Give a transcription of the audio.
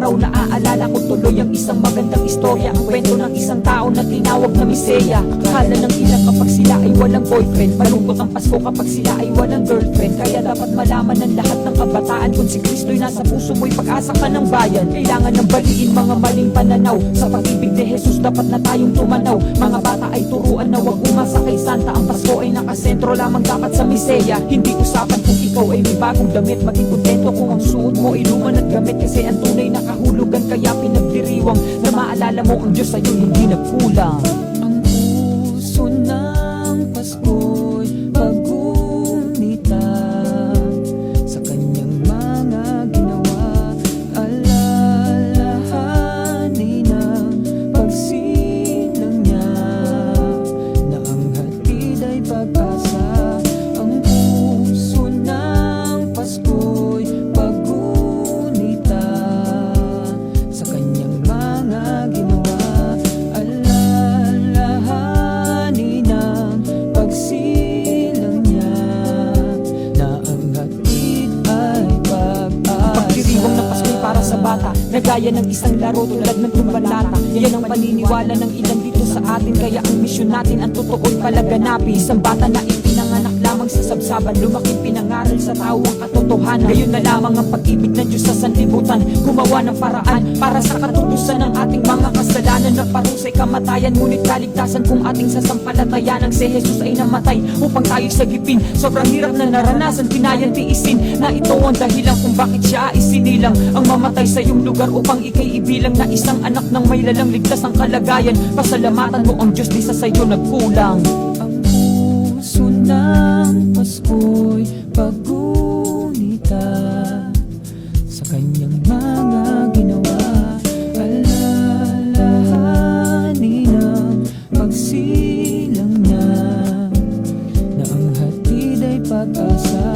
araw na aalala ko tuloy ang isang magandang istorya, ang kwento ng isang tao na tinawag na Miseya. Akala ng ilang kapag sila ay walang boyfriend, malungkot ang Pasko kapag sila ay walang girlfriend. Kaya dapat malaman ng lahat ng kabataan, kung si Kristo'y nasa puso mo'y pag-asa ka ng bayan. Kailangan ng baliin mga maling pananaw, sa pag-ibig ni Jesus dapat na tayong tumanaw. Mga bata ay turuan na wag umasa kay Santa, ang Pasko ay nakasentro lamang dapat sa Miseya. Hindi usapan kung ikaw ay may bagong damit, maging kontento kung ang suot mo ay luma at gamit, kasi ang tunay na kahulugan kaya pinagdiriwang na maalala mo ang Diyos sa'yo hindi nagkulang. Ang puso ng Pasko'y pag-unita sa kanyang mga ginawa, alalahanin ang pagsilang niya na ang hatid ay pag-asa. Ang puso ng Pasko'y pag-unita sa kanyang mga ginawa, alalahanin ang pagsilang niya na ang hatid ay pag-asa. Pagdiriwang ng Pasko'y para sa bata, na gaya ng isang laro tulad ng tumbalata. Yan ang paniniwala ng ilan dito sa atin, kaya ang misyon natin ang totoo'y palaganapin. Isang bata na ipinanganak lamang sa sabsaban, lumaking pinangaral sa tao ang katotohanan. Ngayon na lamang ang pag-ibig ng Diyos sa sanlibutan, gumawa ng paraan para sa katutusan ng ating mga kasalanan. Na parusa'y kamatayan, ngunit kaligtasan kung ating sasampalatayan. Ang si Jesus ay namatay upang tayo sagipin. Sobrang hirap na naranasan, kinayan tiisin, na ito ang dahilan kung bakit siya ay sinilang. Ang mamatay sa iyong lugar upang ikay ibilang na isang anak ng may lalang, ligtas ang kalagayan. Pasalamatan mo ang Diyos, di sa sa'yo nagkulang. Ang puso ng Pasko'y pag-unita sa kanyang mga ginawa, alalahanin ang pagsilang niya na ang hatid ay pag-asa.